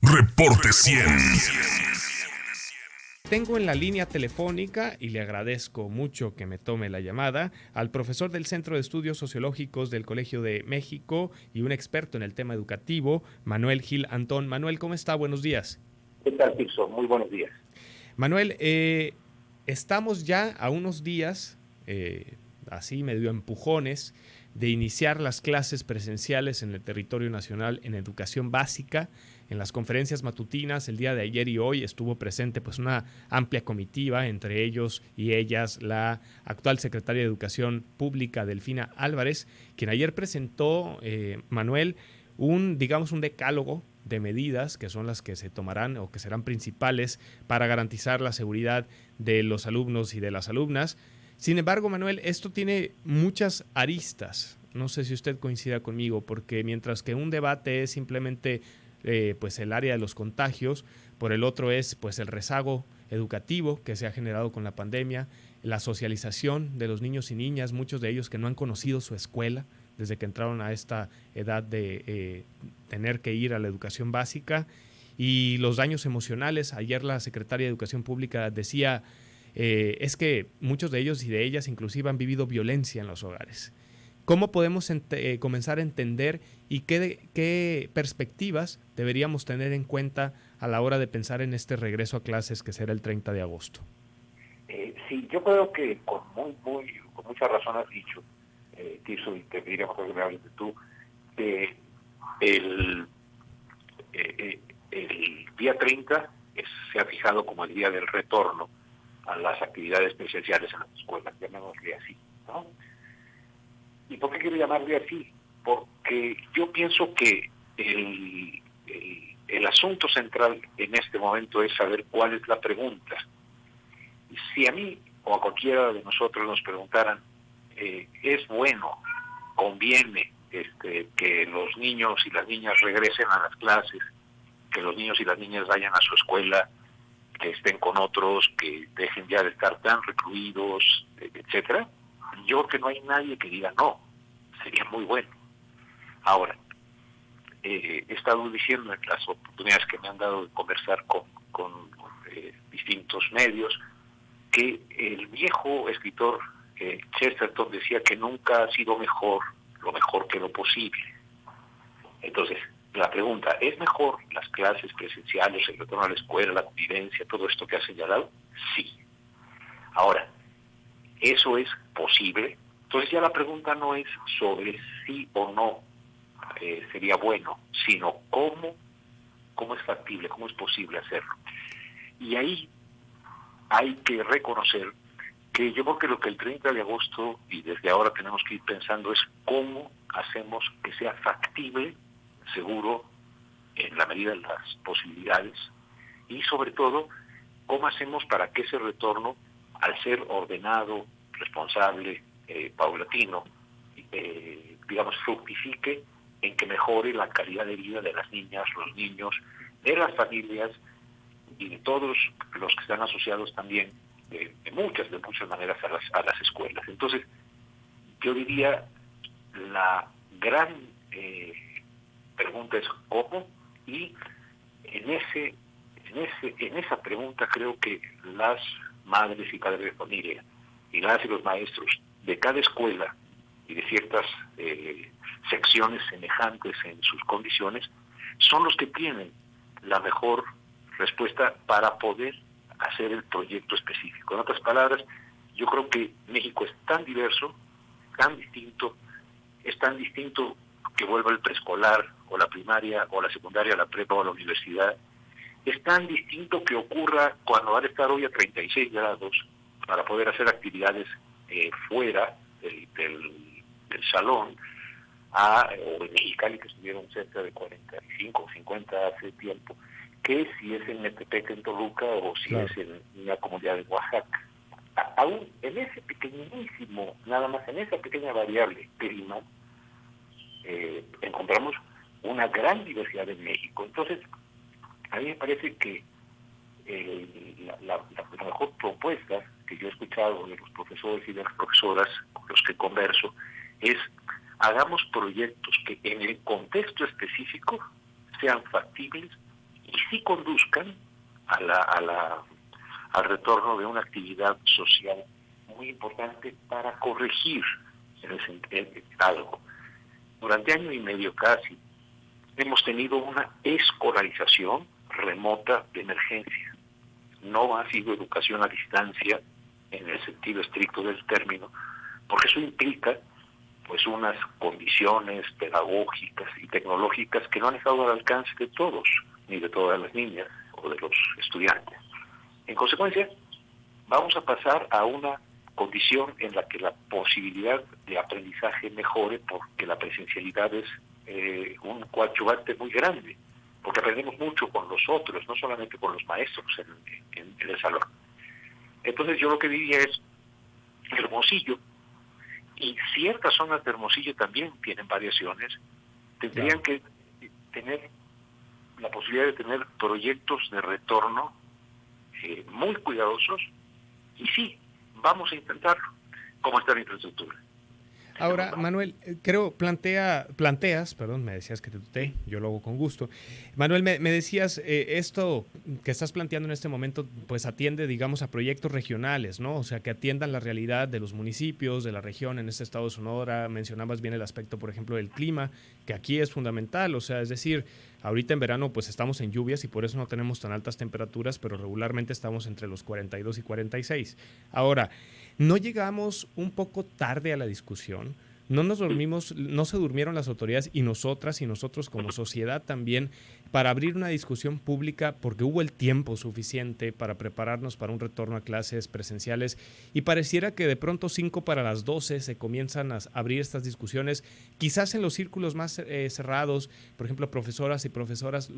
Reporte 100. Tengo en la línea telefónica, y le agradezco mucho que me tome la llamada, al profesor del Centro de Estudios Sociológicos del Colegio de México y un experto en el tema educativo, Manuel Gil Antón. Manuel, ¿cómo está? Buenos días. ¿Qué tal, Tirso? Muy buenos días. Manuel, estamos ya a unos días, así medio empujones, de iniciar las clases presenciales en el territorio nacional en educación básica. En las conferencias matutinas el día de ayer y hoy estuvo presente pues una amplia comitiva, entre ellos y ellas la actual secretaria de Educación Pública, Delfina Álvarez, quien ayer presentó, Manuel, un decálogo de medidas que son las que se tomarán o que serán principales para garantizar la seguridad de los alumnos y de las alumnas. Sin embargo, Manuel, esto tiene muchas aristas. No sé si usted coincida conmigo, porque mientras que un debate es simplemente pues el área de los contagios, por el otro es pues el rezago educativo que se ha generado con la pandemia, la socialización de los niños y niñas, muchos de ellos que no han conocido su escuela desde que entraron a esta edad de tener que ir a la educación básica, y los daños emocionales. Ayer la secretaria de Educación Pública decía es que muchos de ellos y de ellas inclusive han vivido violencia en los hogares. ¿Cómo podemos comenzar a entender y qué perspectivas deberíamos tener en cuenta a la hora de pensar en este regreso a clases que será el 30 de agosto? Sí, yo creo que con mucha razón has dicho, Tirso, y te diría mejor que me hables de tú, que el día 30 se ha fijado como el día del retorno a las actividades presenciales en las escuelas, llamémosle así, ¿no? ¿Y por qué quiero llamarle así? Porque yo pienso que el asunto central en este momento es saber cuál es la pregunta. Si a mí o a cualquiera de nosotros nos preguntaran, ¿es bueno, conviene que los niños y las niñas regresen a las clases, que los niños y las niñas vayan a su escuela, que estén con otros, que dejen ya de estar tan recluidos, etcétera? Yo creo que no hay nadie que diga no, sería muy bueno. Ahora, he estado diciendo en las oportunidades que me han dado de conversar con distintos medios, que el viejo escritor Chesterton decía que nunca ha sido mejor lo mejor que lo posible. Entonces, la pregunta, ¿es mejor las clases presenciales, el retorno a la escuela, la convivencia, todo esto que ha señalado? Sí. Ahora, ¿eso es posible? Entonces ya la pregunta no es sobre sí o no sería bueno, sino cómo es factible, cómo es posible hacerlo. Y ahí hay que reconocer que yo creo que lo que el 30 de agosto y desde ahora tenemos que ir pensando es cómo hacemos que sea factible, seguro, en la medida de las posibilidades, y sobre todo, cómo hacemos para que ese retorno, al ser ordenado, responsable, paulatino, fructifique en que mejore la calidad de vida de las niñas, los niños, de las familias y de todos los que están asociados también de muchas maneras a las escuelas. Entonces, yo diría, la gran pregunta es cómo, y en esa pregunta creo que las madres y padres de familia y las y los maestros de cada escuela y de ciertas secciones semejantes en sus condiciones son los que tienen la mejor respuesta para poder hacer el proyecto específico. En otras palabras, yo creo que México es tan diverso, tan distinto, es tan distinto que vuelva el preescolar o la primaria o la secundaria, la prepa o la universidad. Es tan distinto que ocurra cuando van a estar hoy a 36 grados para poder hacer actividades fuera del salón, o en Mexicali, que estuvieron cerca de 45 o 50 hace tiempo, que si es en Metepec, en Toluca, o si claro, es en una comunidad de Oaxaca. Aún en ese pequeñísimo, nada más en esa pequeña variable clima, encontramos una gran diversidad en México. Entonces, a mí me parece que la mejor propuesta que yo he escuchado de los profesores y de las profesoras con los que converso es: hagamos proyectos que en el contexto específico sean factibles y sí conduzcan al retorno de una actividad social muy importante para corregir algo. Durante año y medio casi hemos tenido una escolarización remota de emergencia. No ha sido educación a distancia en el sentido estricto del término, porque eso implica pues unas condiciones pedagógicas y tecnológicas que no han estado al alcance de todos, ni de todas las niñas o de los estudiantes. En consecuencia, vamos a pasar a una condición en la que la posibilidad de aprendizaje mejore, porque la presencialidad es un coadyuvante muy grande, porque aprendemos mucho con los otros, no solamente con los maestros en el salón. Entonces yo lo que diría es, Hermosillo, y ciertas zonas de Hermosillo también tienen variaciones, tendrían que tener la posibilidad de tener proyectos de retorno muy cuidadosos, y sí, vamos a intentarlo. ¿Cómo está la infraestructura? Ahora, Manuel, creo, planteas, me decías que te tuteé, yo lo hago con gusto. Manuel, me decías, esto que estás planteando en este momento, pues atiende, digamos, a proyectos regionales, ¿no? O sea, que atiendan la realidad de los municipios, de la región, en este estado de Sonora. Mencionabas bien el aspecto, por ejemplo, del clima, que aquí es fundamental, o sea, es decir, ahorita en verano pues estamos en lluvias y por eso no tenemos tan altas temperaturas, pero regularmente estamos entre los 42 y 46. Ahora, ¿no llegamos un poco tarde a la discusión? No se durmieron las autoridades y nosotras y nosotros como sociedad también para abrir una discusión pública, porque hubo el tiempo suficiente para prepararnos para un retorno a clases presenciales y pareciera que de pronto 5 para las 12 se comienzan a abrir estas discusiones, quizás en los círculos más cerrados, por ejemplo, profesoras y profesoras,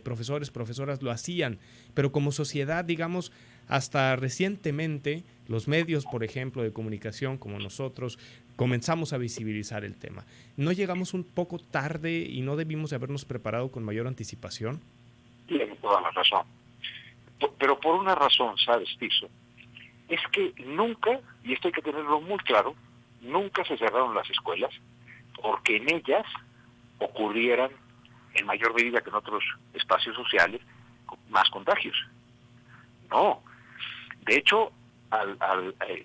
profesoras lo hacían, pero como sociedad, digamos, hasta recientemente, los medios, por ejemplo, de comunicación como nosotros, comenzamos a visibilizar el tema. ¿No llegamos un poco tarde y no debimos de habernos preparado con mayor anticipación? Tiene toda la razón. Pero por una razón, ¿sabes, Tiso? Es que nunca, y esto hay que tenerlo muy claro, nunca se cerraron las escuelas porque en ellas ocurrieran, en mayor medida que en otros espacios sociales, más contagios. No. De hecho,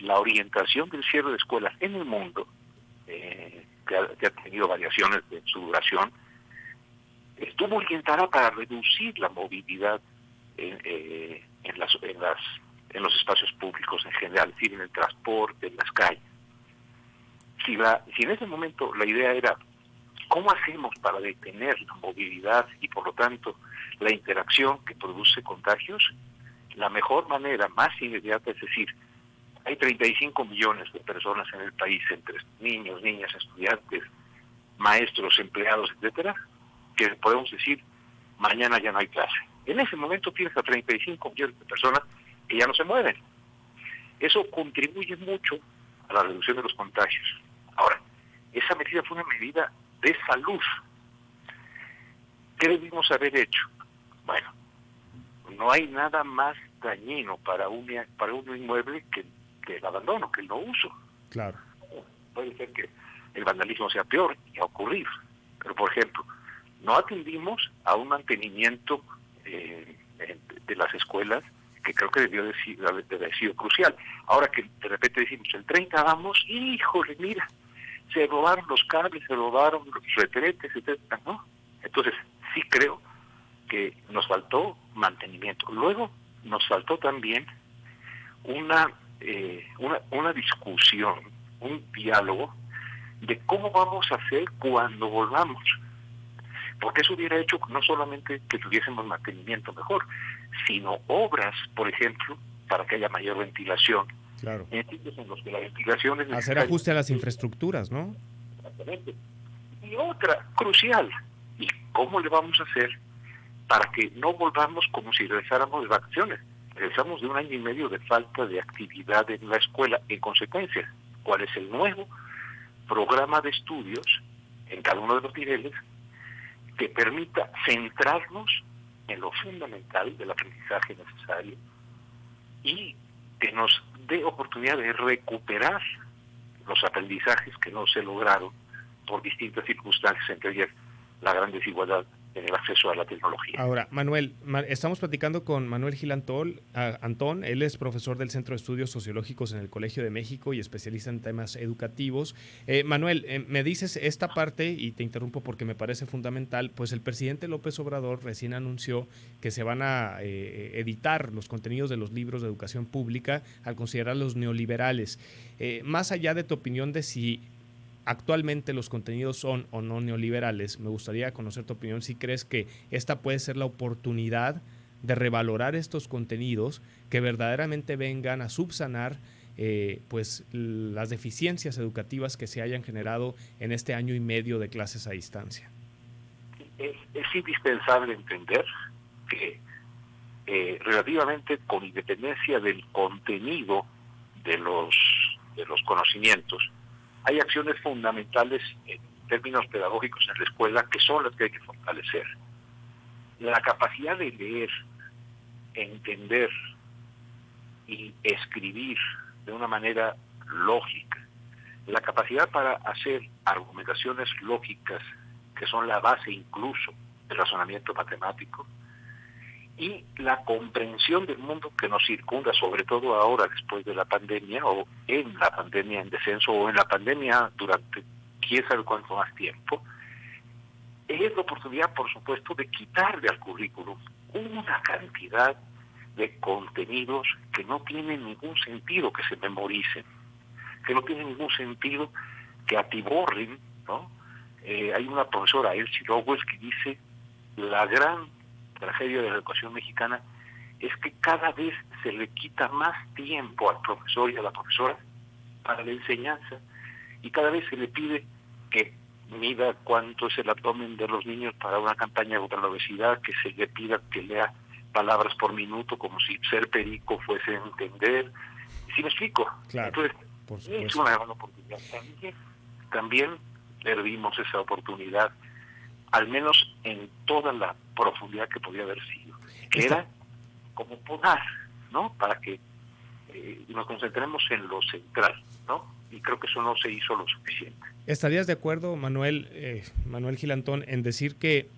la orientación del cierre de escuelas en el mundo, que ha tenido variaciones de su duración, estuvo orientada para reducir la movilidad en los espacios públicos en general, es decir, en el transporte, en las calles. Si en ese momento la idea era cómo hacemos para detener la movilidad y por lo tanto la interacción que produce contagios, la mejor manera, más inmediata, es decir, hay 35 millones de personas en el país, entre niños, niñas, estudiantes, maestros, empleados, etcétera, que podemos decir, mañana ya no hay clase. En ese momento tienes a 35 millones de personas que ya no se mueven. Eso contribuye mucho a la reducción de los contagios. Ahora, esa medida fue una medida de salud. ¿Qué debimos haber hecho? Bueno, no hay nada más dañino para un inmueble que el abandono, que el no uso. Claro. Puede ser que el vandalismo sea peor, y ha ocurrido. Pero, por ejemplo, no atendimos a un mantenimiento de las escuelas que creo que debió de haber sido crucial. Ahora que de repente decimos, el 30 vamos, híjole, mira, se robaron los cables, se robaron los retretes, etcétera, ¿no? Entonces, sí creo que nos faltó mantenimiento. Luego, nos faltó también una discusión, un diálogo de cómo vamos a hacer cuando volvamos. Porque eso hubiera hecho no solamente que tuviésemos mantenimiento mejor, sino obras, por ejemplo, para que haya mayor ventilación. Claro. En sitios en los que la ventilación es hacer ajuste a las infraestructuras, ¿no? Exactamente. Y otra, crucial, ¿y cómo le vamos a hacer para que no volvamos como si regresáramos de vacaciones? Regresamos de 1 año y medio de falta de actividad en la escuela. En consecuencia, ¿cuál es el nuevo programa de estudios en cada uno de los niveles que permita centrarnos en lo fundamental del aprendizaje necesario y que nos dé oportunidad de recuperar los aprendizajes que no se lograron por distintas circunstancias, entre ellas la gran desigualdad en el acceso a la tecnología. Ahora, Manuel, estamos platicando con Manuel Gil Antón, él es profesor del Centro de Estudios Sociológicos en el Colegio de México y especialista en temas educativos. Manuel, me dices esta parte, y te interrumpo porque me parece fundamental, pues el presidente López Obrador recién anunció que se van a editar los contenidos de los libros de educación pública al considerarlos neoliberales. Más allá de tu opinión de si actualmente los contenidos son o no neoliberales, me gustaría conocer tu opinión si crees que esta puede ser la oportunidad de revalorar estos contenidos que verdaderamente vengan a subsanar pues las deficiencias educativas que se hayan generado en este año y medio de clases a distancia. Es indispensable entender que relativamente con independencia del contenido de los conocimientos, hay acciones fundamentales en términos pedagógicos en la escuela que son las que hay que fortalecer. La capacidad de leer, entender y escribir de una manera lógica, la capacidad para hacer argumentaciones lógicas que son la base incluso del razonamiento matemático, y la comprensión del mundo que nos circunda, sobre todo ahora después de la pandemia, o en la pandemia en descenso, o en la pandemia durante quién sabe cuánto más tiempo, es la oportunidad, por supuesto, de quitarle al currículum una cantidad de contenidos que no tienen ningún sentido que se memoricen, que no tienen ningún sentido que atiborren, ¿no? Hay una profesora, Elsie Lowes, que dice: la gran tragedia de la educación mexicana es que cada vez se le quita más tiempo al profesor y a la profesora para la enseñanza, y cada vez se le pide que mida cuánto es el abdomen de los niños para una campaña contra la obesidad, que se le pida que lea palabras por minuto como si ser perico fuese entender. ¿Sí me explico? Claro, entonces es una gran oportunidad. También perdimos esa oportunidad, al menos en toda la profundidad que podía haber sido, que era como podar, ¿no? Para que nos concentremos en lo central, ¿no? Y creo que eso no se hizo lo suficiente. ¿Estarías de acuerdo, Manuel Gil Antón, en decir que,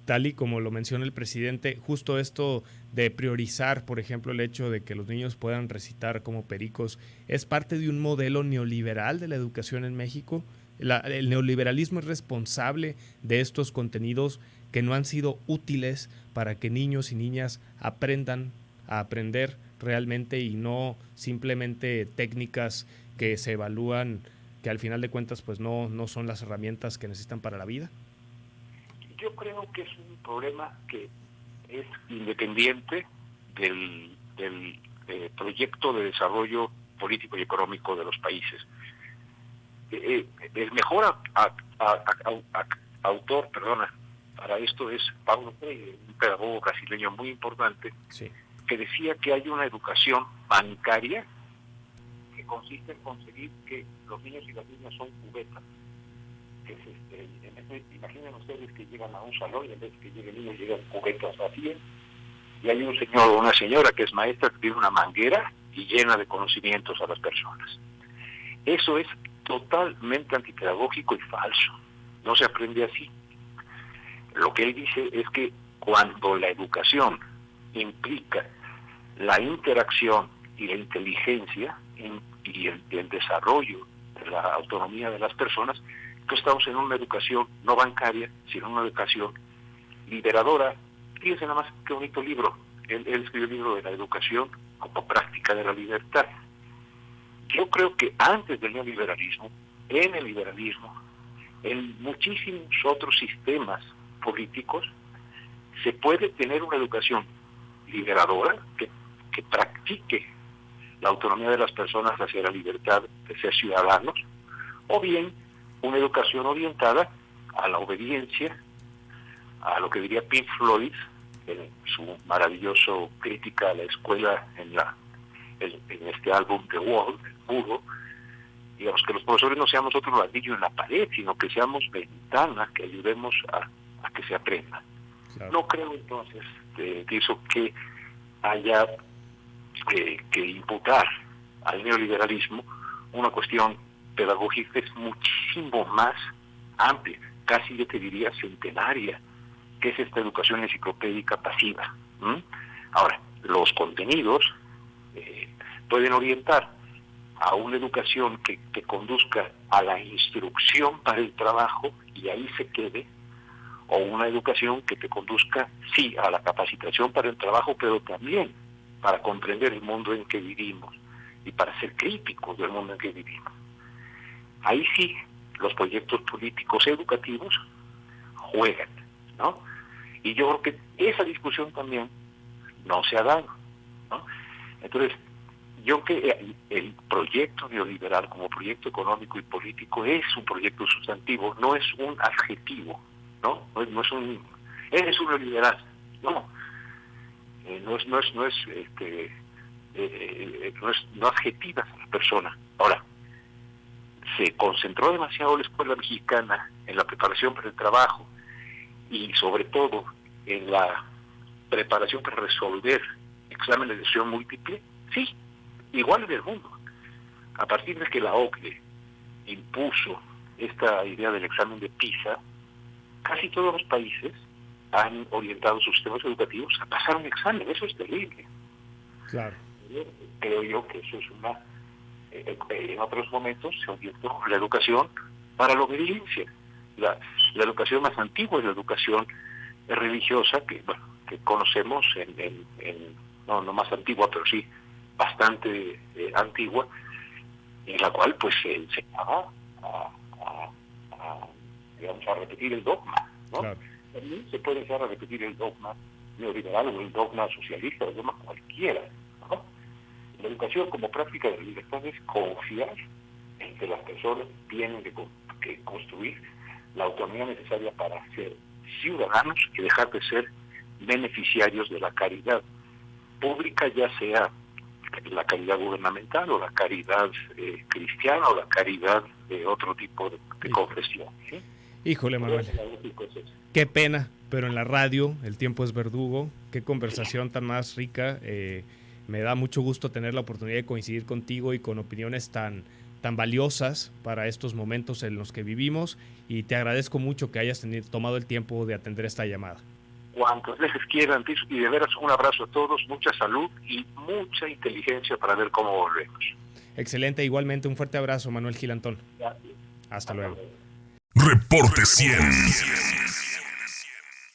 tal y como lo menciona el presidente, justo esto de priorizar, por ejemplo, el hecho de que los niños puedan recitar como pericos, es parte de un modelo neoliberal de la educación en México? El neoliberalismo es responsable de estos contenidos que no han sido útiles para que niños y niñas aprendan a aprender realmente, y no simplemente técnicas que se evalúan, que al final de cuentas pues no son las herramientas que necesitan para la vida. Yo creo que es un problema que es independiente del proyecto de desarrollo político y económico de los países. El mejor autor para esto es Paulo Freire, un pedagogo brasileño muy importante, sí, que decía que hay una educación bancaria que consiste en conseguir que los niños y las niñas son cubetas. Imaginen ustedes que llegan a un salón y en vez de que lleguen niños llegan cubetas vacías, y hay un señor o una señora que es maestra que tiene una manguera y llena de conocimientos a las personas. Eso es totalmente antipedagógico y falso. No se aprende así. Lo que él dice es que cuando la educación implica la interacción y la inteligencia y el desarrollo de la autonomía de las personas, entonces estamos en una educación no bancaria, sino en una educación liberadora. Fíjense nada más qué bonito libro. Él escribió el libro de la educación como práctica de la libertad. Yo creo que antes del neoliberalismo, en el liberalismo, en muchísimos otros sistemas políticos, se puede tener una educación liberadora que practique la autonomía de las personas hacia la libertad de ser ciudadanos, o bien una educación orientada a la obediencia, a lo que diría Pink Floyd en su maravilloso crítica a la escuela en este álbum The Wall, el muro. Digamos, que los profesores no seamos otro ladrillo en la pared, sino que seamos ventanas que ayudemos a que se aprenda. Claro. No creo entonces que haya que imputar al neoliberalismo una cuestión pedagógica que es muchísimo más amplia, casi yo te diría centenaria, que es esta educación enciclopédica pasiva. Ahora, los contenidos pueden orientar a una educación que conduzca a la instrucción para el trabajo y ahí se quede, o una educación que te conduzca, sí, a la capacitación para el trabajo, pero también para comprender el mundo en que vivimos y para ser críticos del mundo en que vivimos. Ahí sí, los proyectos políticos educativos juegan, ¿no? Y yo creo que esa discusión también no se ha dado, ¿no? Entonces, yo creo que el proyecto neoliberal como proyecto económico y político es un proyecto sustantivo, no es un adjetivo, ¿no? No es un eres un neoliberal, no. No adjetivas a la persona. Ahora, se concentró demasiado la escuela mexicana en la preparación para el trabajo y sobre todo en la preparación para resolver exámenes de decisión múltiple, sí, igual en el mundo. A partir de que la OCDE impuso esta idea del examen de PISA, casi todos los países han orientado sus sistemas educativos a pasar un examen. Eso es terrible. Claro. Creo yo que eso es una... en otros momentos se orientó la educación para la obediencia. La educación más antigua es la educación religiosa que conocemos no más antigua, pero sí bastante antigua, en la cual pues se enseñaba a repetir el dogma, ¿no? Claro. También se puede enseñar a repetir el dogma neoliberal o el dogma socialista, o el dogma cualquiera, ¿no? La educación como práctica de la libertad es confiar en que las personas tienen que construir la autonomía necesaria para ser ciudadanos y dejar de ser beneficiarios de la caridad pública, ya sea la caridad gubernamental o la caridad cristiana o la caridad de otro tipo de confesión, ¿sí? Híjole, Manuel, qué pena, pero en la radio el tiempo es verdugo. Qué conversación tan más rica. Me da mucho gusto tener la oportunidad de coincidir contigo y con opiniones tan valiosas para estos momentos en los que vivimos, y te agradezco mucho que hayas tomado el tiempo de atender esta llamada. Cuantas veces quieran, y de veras un abrazo a todos, mucha salud y mucha inteligencia para ver cómo volvemos. Excelente, igualmente un fuerte abrazo, Manuel Gilantón. Gracias. Hasta luego. Reporte 100.